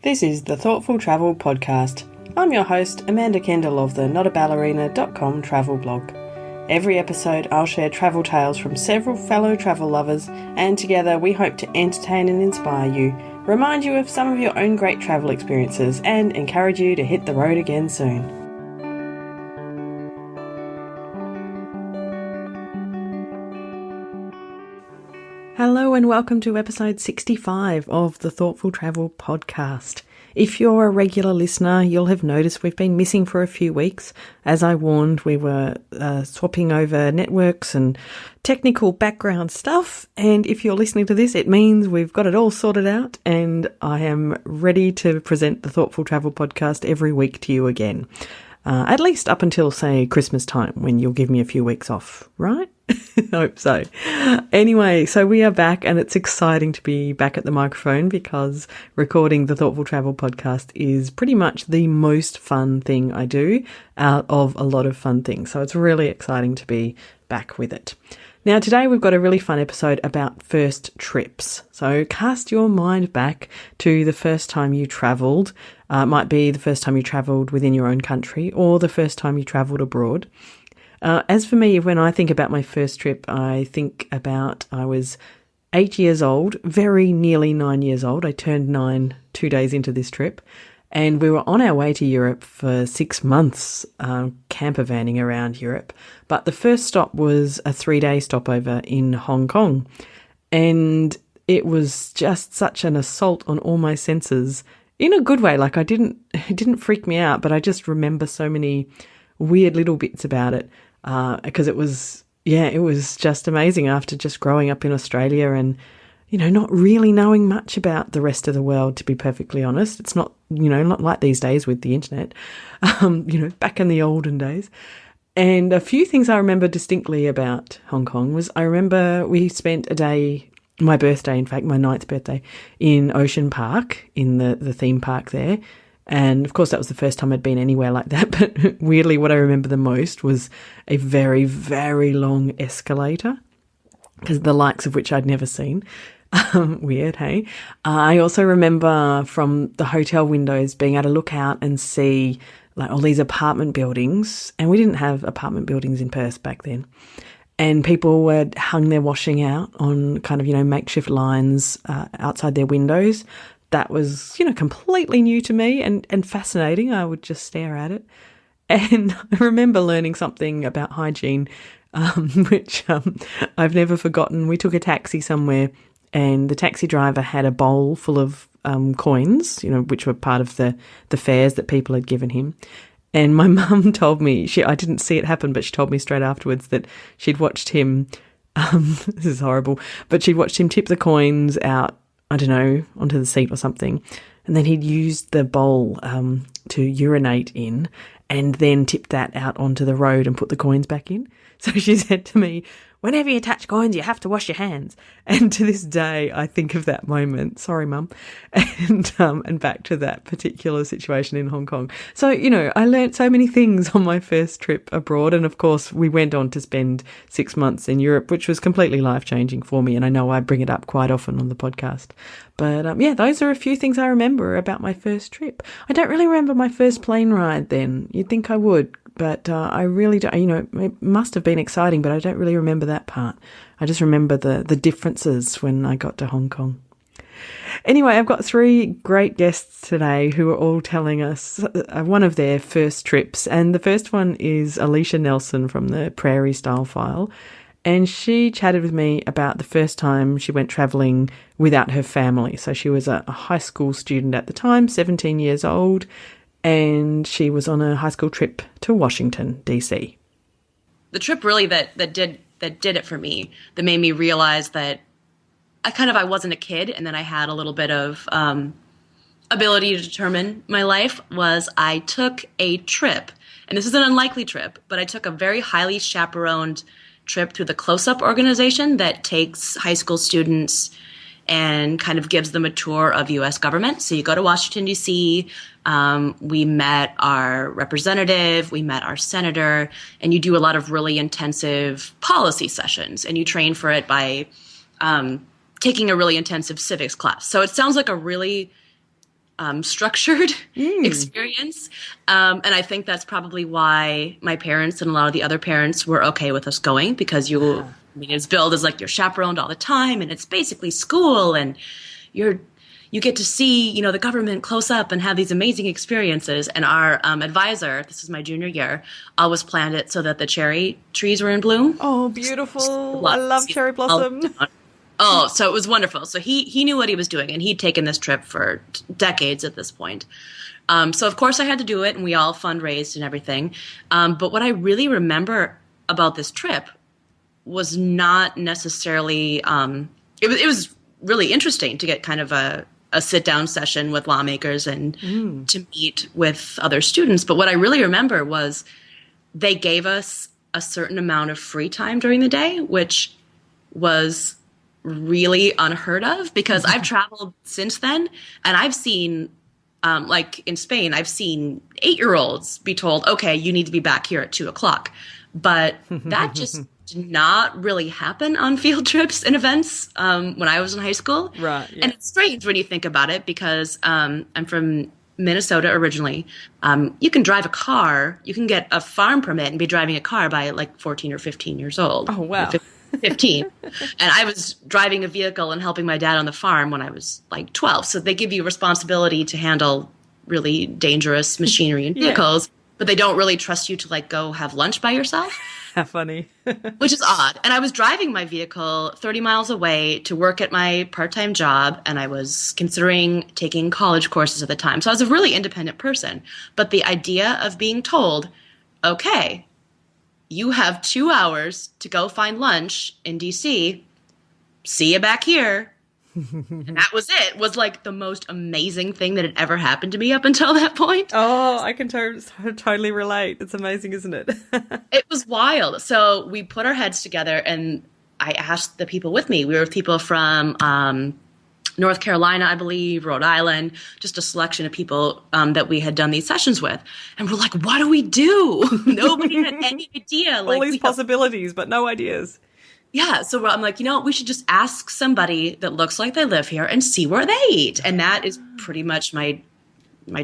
This is the Thoughtful Travel Podcast. I'm your host, Amanda Kendall of the notaballerina.com travel blog. Every episode I'll share travel tales from several fellow travel lovers, and together we hope to entertain and inspire you, remind you of some of your own great travel experiences, and encourage you to hit the road again soon. Hello and welcome to episode 65 of the Thoughtful Travel Podcast. If you're a regular listener, you'll have noticed we've been missing for a few weeks. As I warned, we were swapping over networks and technical background stuff. And if you're listening to this, it means we've got it all sorted out and I am ready to present the Thoughtful Travel Podcast every week to you again. At least up until, say, Christmas time, when you'll give me a few weeks off, right? I hope so. Anyway, so we are back and it's exciting to be back at the microphone because recording the Thoughtful Travel Podcast is pretty much the most fun thing I do out of a lot of fun things. So it's really exciting to be back with it. Now, today we've got a really fun episode about first trips. So cast your mind back to the first time you travelled. It might be the first time you travelled within your own country or the first time you travelled abroad. As for me, when I think about my first trip, I think about I was 8 years old, very nearly 9 years old. I turned 9 2 days into this trip. And we were on our way to Europe for 6 months, camper vanning around Europe. But the first stop was a 3-day stopover in Hong Kong. And it was just such an assault on all my senses in a good way. Like it didn't freak me out, but I just remember so many weird little bits about it. Because it was just amazing after just growing up in Australia and, not really knowing much about the rest of the world, to be perfectly honest. It's not, not like these days with the internet, back in the olden days. And a few things I remember distinctly about Hong Kong was I remember we spent a day, my birthday, in fact, my 9th birthday, in Ocean Park, in the theme park there. And of course, that was the first time I'd been anywhere like that. But weirdly, what I remember the most was a very, very long escalator, because the likes of which I'd never seen. Weird, hey? I also remember from the hotel windows being able to look out and see like all these apartment buildings. And we didn't have apartment buildings in Perth back then. And people had hung their washing out on kind of, makeshift lines outside their windows. That was, completely new to me and fascinating. I would just stare at it. And I remember learning something about hygiene, which I've never forgotten. We took a taxi somewhere and the taxi driver had a bowl full of coins, which were part of the fares that people had given him. And my mum told me, I didn't see it happen, but she told me straight afterwards that she'd watched him, this is horrible, but she'd watched him tip the coins out, I don't know, onto the seat or something. And then he'd used the bowl to urinate in and then tipped that out onto the road and put the coins back in. So she said to me, whenever you touch coins, you have to wash your hands. And to this day, I think of that moment. Sorry, Mum. And back to that particular situation in Hong Kong. So, I learnt so many things on my first trip abroad. And of course, we went on to spend 6 months in Europe, which was completely life-changing for me. And I know I bring it up quite often on the podcast. But those are a few things I remember about my first trip. I don't really remember my first plane ride then. You'd think I would. But I really don't, it must have been exciting, but I don't really remember that part. I just remember the differences when I got to Hong Kong. Anyway, I've got 3 great guests today who are all telling us one of their first trips. And the first one is Alicia Nelson from the Prairie Style File. And she chatted with me about the first time she went travelling without her family. So she was a high school student at the time, 17 years old. And she was on a high school trip to Washington, D.C. The trip really that did it for me, that made me realize that I wasn't a kid, and then I had a little bit of ability to determine my life, was I took a trip, and this is an unlikely trip, but I took a very highly chaperoned trip through the Close-Up organization that takes high school students and kind of gives them a tour of U.S. government. So you go to Washington, D.C., we met our representative, we met our senator, and you do a lot of really intensive policy sessions, and you train for it by taking a really intensive civics class. So it sounds like a really structured experience. And I think that's probably why my parents and a lot of the other parents were okay with us going, because I mean, it's billed as like you're chaperoned all the time, and it's basically school, and you get to see, you know, the government close up and have these amazing experiences. And our advisor, this is my junior year, always planned it so that the cherry trees were in bloom. Oh, beautiful. I love cherry blossom. Oh, so it was wonderful. So he knew what he was doing, and he'd taken this trip for decades at this point. So of course I had to do it, and we all fundraised and everything. But what I really remember about this trip was not necessarily, it was really interesting to get kind of a sit-down session with lawmakers and to meet with other students. But what I really remember was they gave us a certain amount of free time during the day, which was really unheard of, because I've traveled since then, and I've seen, like in Spain, I've seen 8-year-olds be told, okay, you need to be back here at 2:00. But that just did not really happen on field trips and events when I was in high school. Right. Yeah. And it's strange when you think about it, because I'm from Minnesota originally. You can drive a car, you can get a farm permit and be driving a car by like 14 or 15 years old. Oh, wow. 15. And I was driving a vehicle and helping my dad on the farm when I was like 12. So they give you responsibility to handle really dangerous machinery and vehicles, but they don't really trust you to like go have lunch by yourself. How funny. Which is odd. And I was driving my vehicle 30 miles away to work at my part-time job, and I was considering taking college courses at the time. So I was a really independent person. But the idea of being told, okay, you have 2 hours to go find lunch in DC. See you back here. And that was it. Was like the most amazing thing that had ever happened to me up until that point. Oh, I can totally relate. It's amazing, isn't it? It was wild. So we put our heads together, and I asked the people with me. We were with people from North Carolina, I believe, Rhode Island, just a selection of people that we had done these sessions with. And we're like, what do we do? Nobody had any idea. All these possibilities, but no ideas. Yeah. So I'm like, we should just ask somebody that looks like they live here and see where they eat. And that is pretty much my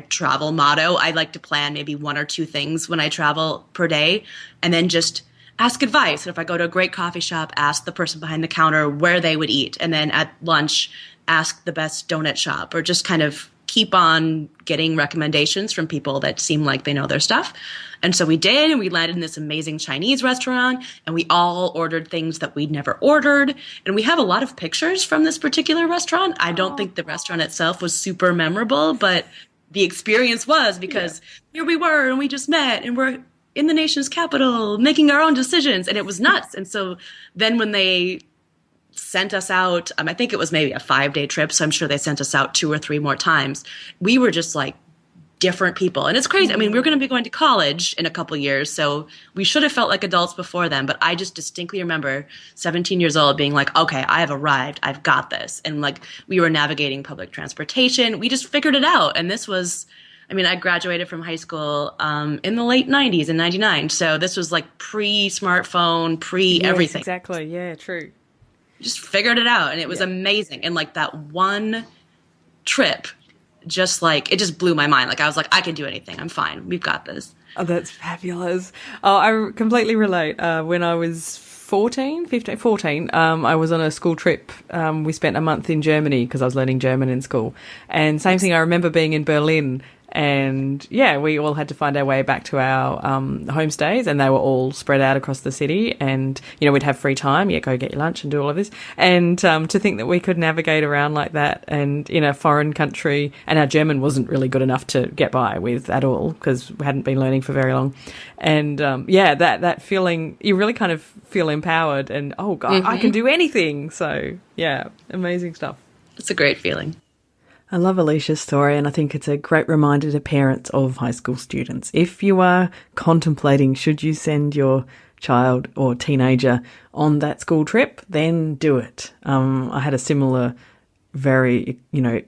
travel motto. I like to plan maybe 1 or 2 things when I travel per day, and then just ask advice. And if I go to a great coffee shop, ask the person behind the counter where they would eat. And then at lunch, ask the best donut shop, or just kind of keep on getting recommendations from people that seem like they know their stuff. And so we did, and we landed in this amazing Chinese restaurant, and we all ordered things that we'd never ordered. And we have a lot of pictures from this particular restaurant. I don't think the restaurant itself was super memorable, but the experience was, because here we were, and we just met, and we're in the nation's capital making our own decisions, and it was nuts. And so then when they sent us out, I think it was maybe a 5-day trip, so I'm sure they sent us out 2 or 3 more times. We were just like different people. And it's crazy. I mean, we're going to be going to college in a couple of years, so we should have felt like adults before then. But I just distinctly remember 17 years old being like, okay, I have arrived. I've got this. And like, we were navigating public transportation. We just figured it out. And this was, I graduated from high school in the late 90s, in 99. So this was like pre-smartphone, pre-everything. Yes, exactly. Yeah, true. Just figured it out, and it was amazing. And like that one trip, just like, it just blew my mind. Like I was like, I can do anything. I'm fine. We've got this. Oh, that's fabulous. Oh, I completely relate. When I was 14, I was on a school trip. We spent a month in Germany because I was learning German in school. And same thing, I remember being in Berlin. And we all had to find our way back to our homestays, and they were all spread out across the city. And, we'd have free time, go get your lunch and do all of this. And to think that we could navigate around like that, and in a foreign country, and our German wasn't really good enough to get by with at all, because we hadn't been learning for very long. And, that feeling, you really kind of feel empowered, and, oh, God, I can do anything. So, amazing stuff. It's a great feeling. I love Alicia's story, and I think it's a great reminder to parents of high school students. If you are contemplating should you send your child or teenager on that school trip, then do it. I had a similar very,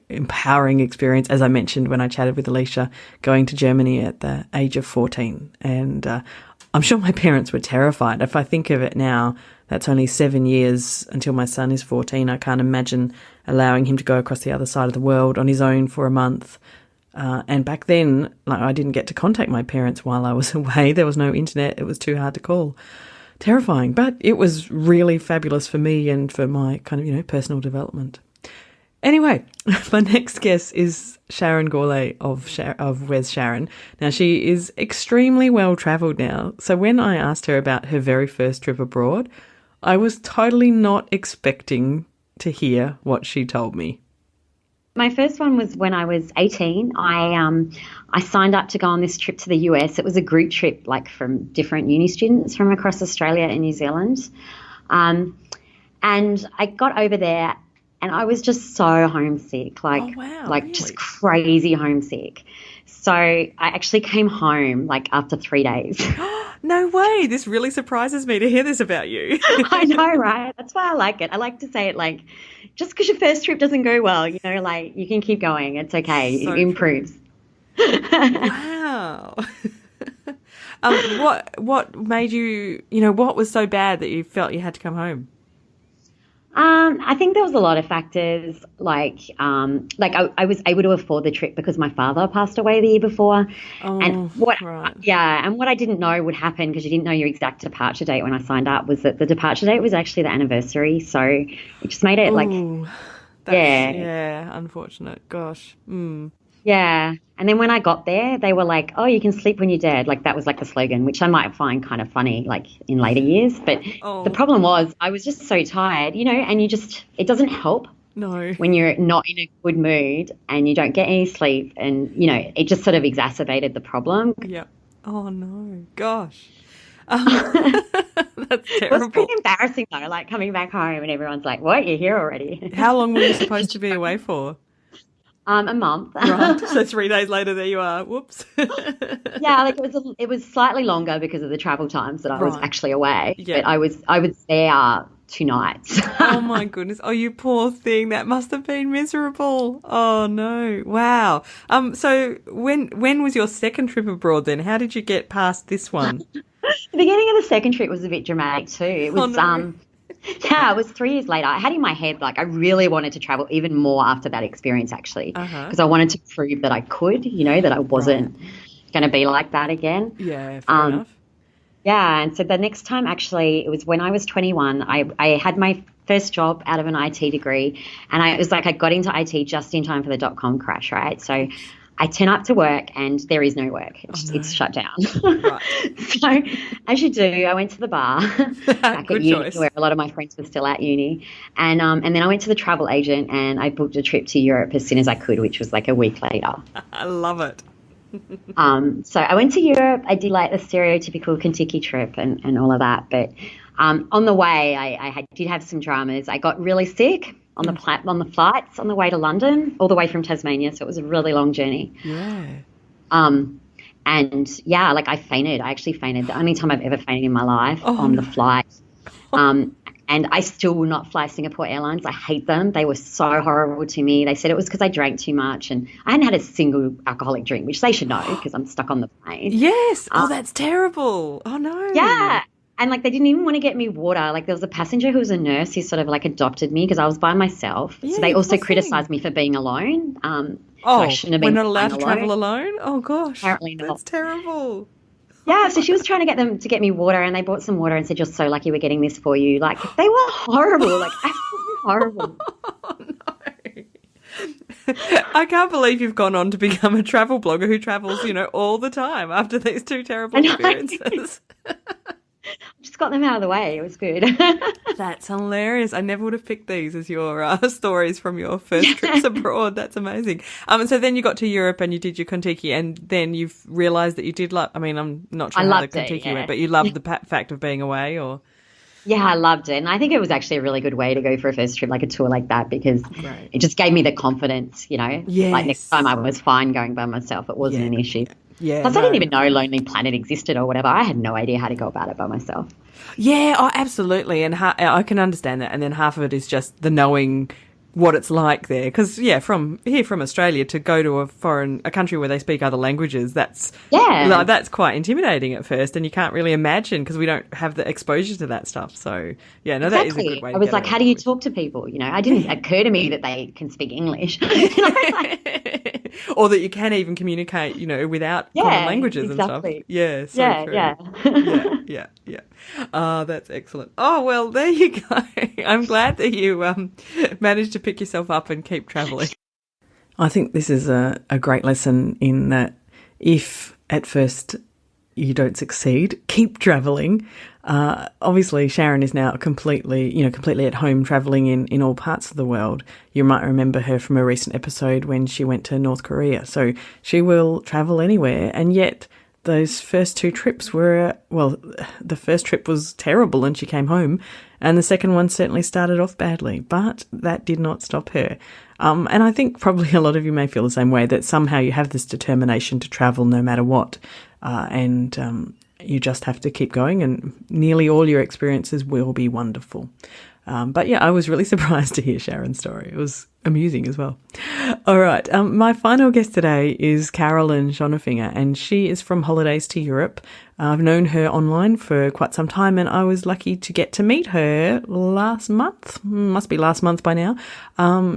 empowering experience, as I mentioned when I chatted with Alicia, going to Germany at the age of 14. And I'm sure my parents were terrified. If I think of it now, that's only 7 years until my son is 14. I can't imagine allowing him to go across the other side of the world on his own for a month. And back then, I didn't get to contact my parents while I was away. There was no internet. It was too hard to call. Terrifying, but it was really fabulous for me and for my kind of, personal development. Anyway, my next guest is Sharon Gourlay of Where's Sharon. Now, she is extremely well-travelled now. So when I asked her about her very first trip abroad, I was totally not expecting to hear what she told me. My first one was when I was 18. I signed up to go on this trip to the US. It was a group trip, from different uni students from across Australia and New Zealand. And I got over there and I was just so homesick, really? Just crazy homesick. So I actually came home after 3 days. No way. This really surprises me to hear this about you. I know, right? That's why I like it. I like to say it just because your first trip doesn't go well, you can keep going. It's okay. So it improves. Wow. What made you, what was so bad that you felt you had to come home? I think there was a lot of factors. I was able to afford the trip because my father passed away the year before. And what I didn't know would happen, because you didn't know your exact departure date when I signed up, was that the departure date was actually the anniversary. So it just made it unfortunate. Gosh. Yeah. And then when I got there, they were like, oh, you can sleep when you're dead. That was the slogan, which I might find kind of funny, in later years. But the problem was I was just so tired, and it doesn't help. No. When you're not in a good mood and you don't get any sleep, and, it just sort of exacerbated the problem. Yeah. Oh, no. Gosh. That's terrible. It was pretty embarrassing, though, coming back home and everyone's like, what, you're here already? How long were you supposed to be away for? A month. Right. So 3 days later, there you are. Whoops. Yeah, it was slightly longer because of the travel times that I was actually away. Yeah. But I was there 2 nights. Oh my goodness. Oh, you poor thing. That must have been miserable. Oh no. Wow. So when was your second trip abroad then? How did you get past this one? The beginning of the second trip was a bit dramatic too. It was it was 3 years later. I had in my head, I really wanted to travel even more after that experience, actually, because I wanted to prove that I could, that I wasn't going to be like that again. Yeah, fair enough. Yeah, and so the next time, actually, it was when I was 21. I had my first job out of an IT degree, and it was I got into IT just in time for the .com crash, right? So I turn up to work and there is no work. It's shut down. Right. So as you do, I went to the bar back at uni, choice. Where a lot of my friends were still at uni. And then I went to the travel agent and I booked a trip to Europe as soon as I could, which was a week later. I love it. So I went to Europe. I did the stereotypical Kentucky trip and all of that. But on the way, I did have some dramas. I got really sick on the flights on the way to London, all the way from Tasmania. So it was a really long journey. Yeah. And yeah, I fainted. I actually fainted. The only time I've ever fainted in my life on the flight. And I still will not fly Singapore Airlines. I hate them. They were so horrible to me. They said it was because I drank too much, and I hadn't had a single alcoholic drink, which they should know because I'm stuck on the plane. Yes. That's terrible. Oh, no. Yeah. And they didn't even want to get me water. There was a passenger who was a nurse who sort of adopted me because I was by myself. Yeah, so they also criticised me for being alone. So I shouldn't have been. We're not allowed to travel alone? Oh, gosh. Apparently not. That's terrible. Yeah, so she was trying to get them to get me water, and they bought some water and said, you're so lucky we're getting this for you. They were horrible, absolutely horrible. Oh, no. I can't believe you've gone on to become a travel blogger who travels, all the time after these 2 terrible experiences. Just got them out of the way. It was good. That's hilarious. I never would have picked these as your stories from your first trips abroad. That's amazing. And so then you got to Europe and you did your Kentucky, and then you've realised that you did love. I mean, I'm not sure how the Kentucky went, but you loved the fact of being away, or. Yeah, I loved it. And I think it was actually a really good way to go for a first trip, a tour like that, because it just gave me the confidence, Yes. Next time I was fine going by myself. It wasn't an issue. Yeah. Plus, I didn't even know Lonely Planet existed or whatever. I had no idea how to go about it by myself. Yeah, absolutely. And I can understand that. And then half of it is just the knowing what it's like there. Because, from Australia to go to a country where they speak other languages, that's quite intimidating at first, and you can't really imagine because we don't have the exposure to that stuff. So, that is a good way. I was like, how do you talk to people? It didn't occur to me that they can speak English. Or that you can even communicate, without common languages and stuff. Yeah, so true. Yeah. That's excellent. Oh, well, there you go. I'm glad that you managed to pick yourself up and keep travelling. I think this is a great lesson in that if at first you don't succeed, keep travelling. Obviously, Sharon is now completely at home travelling in all parts of the world. You might remember her from a recent episode when she went to North Korea. So she will travel anywhere, and yet those first two trips were, the first trip was terrible and she came home, and the second one certainly started off badly, but that did not stop her. And I think probably a lot of you may feel the same way, that somehow you have this determination to travel no matter what, and you just have to keep going, and nearly all your experiences will be wonderful. But I was really surprised to hear Sharon's story. It was amusing as well. All right. My final guest today is Carolyn Schonafinger, and she is from Holidays to Europe. I've known her online for quite some time, and I was lucky to get to meet her last month, must be last month by now,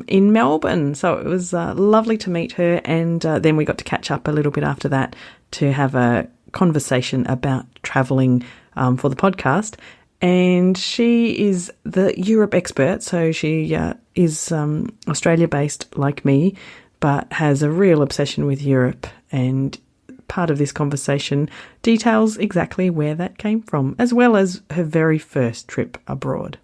in Melbourne. So it was lovely to meet her, and then we got to catch up a little bit after that to have a conversation about travelling for the podcast. And she is the Europe expert, so she is Australia-based like me, but has a real obsession with Europe, and part of this conversation details exactly where that came from, as well as her very first trip abroad.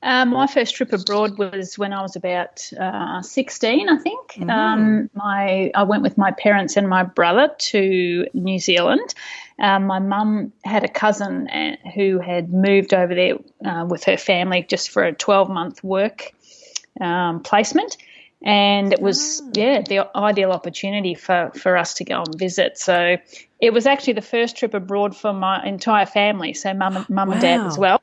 My first trip abroad was when I was about 16, I think. Mm-hmm. I went with my parents and my brother to New Zealand. My mum had a cousin who had moved over there with her family just for a 12-month work placement, and it was the ideal opportunity for us to go and visit. So it was actually the first trip abroad for my entire family, so mum and dad as well.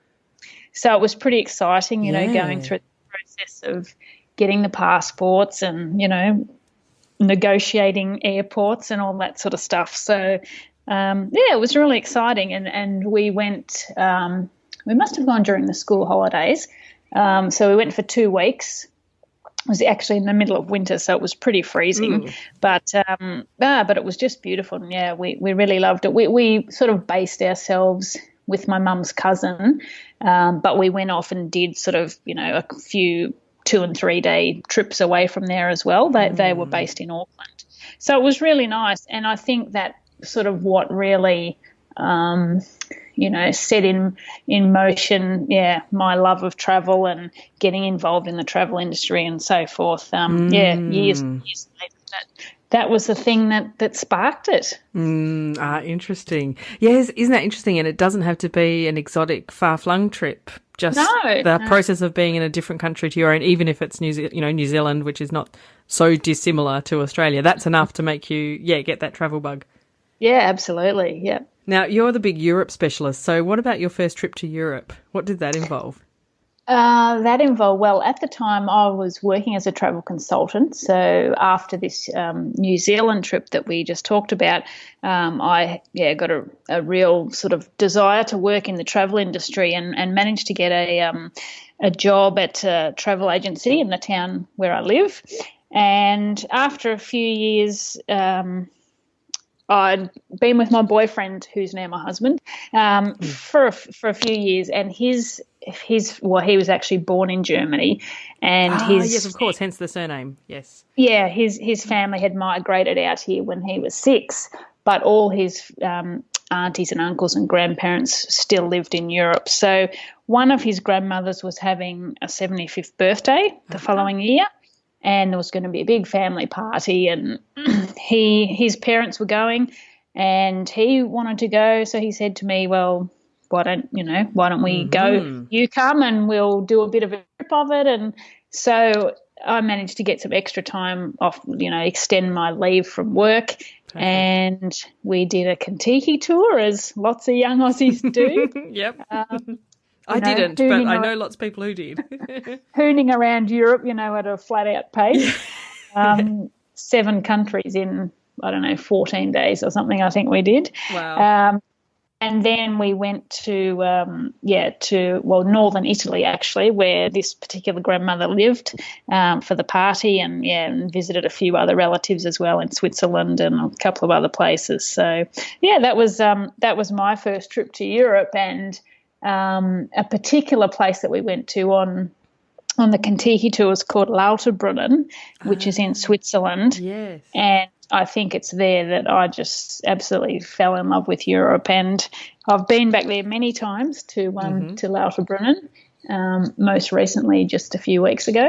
So it was pretty exciting, going through the process of getting the passports and, negotiating airports and all that sort of stuff. So, it was really exciting. And we went, we must have gone during the school holidays. So we went for 2 weeks. It was actually in the middle of winter, so it was pretty freezing. But it was just beautiful. And, we really loved it. We sort of based ourselves with my mum's cousin, but we went off and did sort of, a few 2 and 3 day trips away from there as well. They were based in Auckland. So it was really nice, and I think that sort of what really, set in motion, my love of travel and getting involved in the travel industry and so forth. Years later, that was the thing that sparked it. Interesting. Yes, isn't that interesting? And it doesn't have to be an exotic, far-flung trip. Just the process of being in a different country to your own, even if it's New Zealand, which is not so dissimilar to Australia. That's enough to make you, get that travel bug. Yeah, absolutely. Yeah. Now, you're the big Europe specialist. So what about your first trip to Europe? What did that involve? That involved, at the time I was working as a travel consultant. So after this New Zealand trip that we just talked about, I got a real sort of desire to work in the travel industry and managed to get a job at a travel agency in the town where I live. And after a few years, I'd been with my boyfriend, who's now my husband, for a few years, and he was actually born in Germany, and yes, of course, hence the surname. Yes. Yeah, his family had migrated out here when he was 6, but all his aunties and uncles and grandparents still lived in Europe. So one of his grandmothers was having a 75th birthday the following year, and there was going to be a big family party, and his parents were going, and he wanted to go. So he said to me, "Well, why don't we go? You come, and we'll do a bit of a trip of it." And so I managed to get some extra time off, extend my leave from work. Perfect. And we did a Kentucky tour, as lots of young Aussies do. Yep. I didn't, but I know lots of people who did. Hooning around Europe, at a flat-out pace. 7 countries in, 14 days or something, I think we did. Wow. And then we went to northern Italy, actually, where this particular grandmother lived for the party, and visited a few other relatives as well in Switzerland and a couple of other places. So, that was my first trip to Europe, and a particular place that we went to on the Contiki tour is called Lauterbrunnen, which is in Switzerland. Yes. And I think it's there that I just absolutely fell in love with Europe, and I've been back there many times to Lauterbrunnen, most recently just a few weeks ago,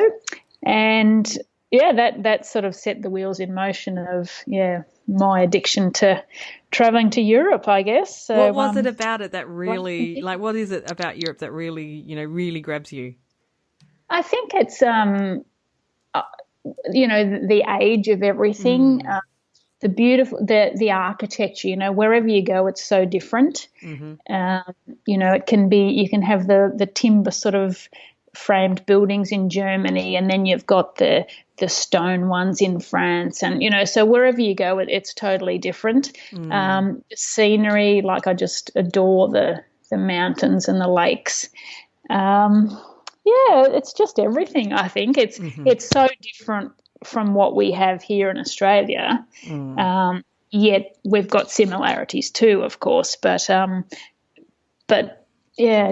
and that sort of set the wheels in motion of my addiction to travelling to Europe, I guess. So, what was it about it that really, what is it about Europe that really, really grabs you? I think it's the age of everything. The beautiful, the architecture, wherever you go, it's so different. Mm-hmm. It can be, you can have the timber sort of framed buildings in Germany, and then you've got the stone ones in France, and so wherever you go, it's totally different. The scenery, I just adore the mountains and the lakes. It's just everything. I think it's so different from what we have here in Australia. Yet we've got similarities too, of course. But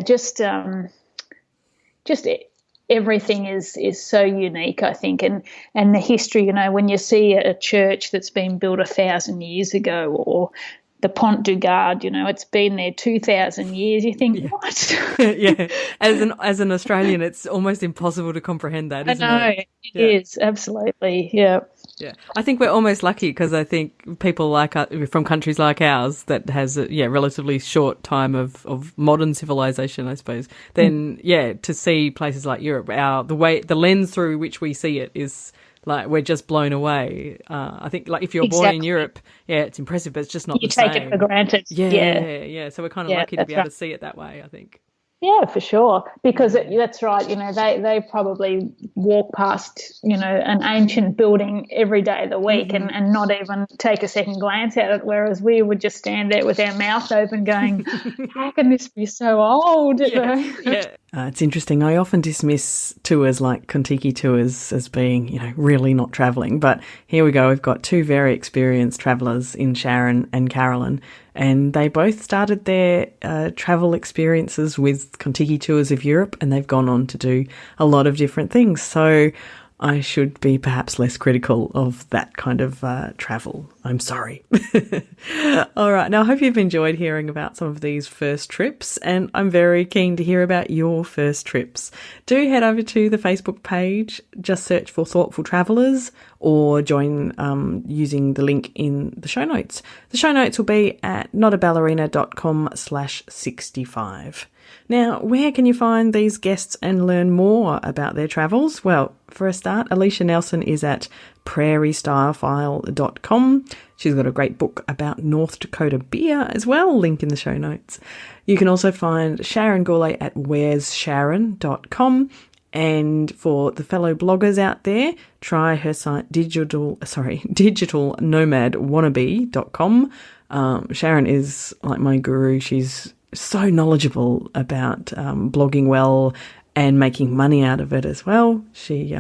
just everything is so unique, I think, and the history. When you see a church that's been built 1,000 years ago, or the Pont du Gard, it's been there 2,000 years. You think, what? Yeah. As an Australian, it's almost impossible to comprehend that, isn't it? I know, it is, absolutely, yeah. Yeah. I think we're almost lucky, because I think people from countries like ours that has a relatively short time of modern civilization, I suppose, then, to see places like Europe, the lens through which we see it is, we're just blown away. I think, if you're born in Europe, it's impressive, but it's just not the same. You take it for granted. Yeah. So we're kind of lucky to be able to see it that way, I think. Yeah, for sure. Because that's right. They probably walk past, an ancient building every day of the week and not even take a second glance at it, whereas we would just stand there with our mouth open going, how can this be so old? It's interesting. I often dismiss tours like Contiki tours as being, really not travelling. But here we go. We've got 2 very experienced travellers in Sharon and Carolyn, and they both started their travel experiences with Contiki Tours of Europe, and they've gone on to do a lot of different things. So I should be perhaps less critical of that kind of travel. I'm sorry. All right. Now, I hope you've enjoyed hearing about some of these first trips, and I'm very keen to hear about your first trips. Do head over to the Facebook page, just search for Thoughtful Travellers, or join using the link in the show notes. The show notes will be at notaballerina.com/65. Now, where can you find these guests and learn more about their travels? Well, for a start, Alicia Nelson is at prairiestylefile.com. She's got a great book about North Dakota beer as well, link in the show notes. You can also find Sharon Gourlay at where'ssharon.com. And for the fellow bloggers out there, try her site digitalnomadwannabe.com. Sharon is like my guru. She's so knowledgeable about blogging well and making money out of it as well. She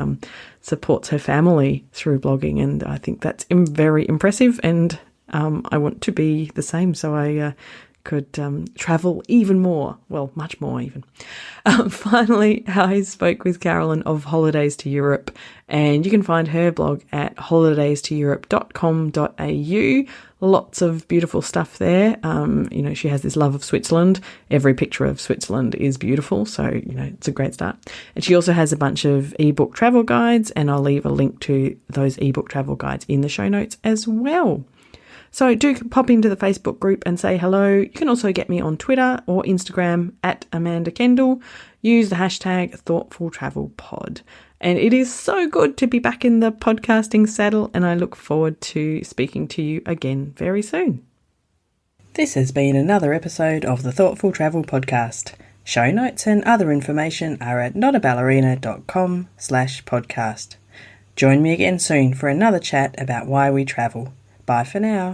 supports her family through blogging, and I think that's very impressive, and I want to be the same, so I could travel even more, well, much more even. Finally, I spoke with Carolyn of Holidays to Europe, and you can find her blog at holidaystoeurope.com.au. Lots of beautiful stuff there. She has this love of Switzerland. Every picture of Switzerland is beautiful, so, it's a great start. And she also has a bunch of ebook travel guides, and I'll leave a link to those ebook travel guides in the show notes as well. So do pop into the Facebook group and say hello. You can also get me on Twitter or Instagram at Amanda Kendall. Use the hashtag ThoughtfulTravelPod. And it is so good to be back in the podcasting saddle, and I look forward to speaking to you again very soon. This has been another episode of the Thoughtful Travel Podcast. Show notes and other information are at notaballerina.com/podcast. Join me again soon for another chat about why we travel. Bye for now.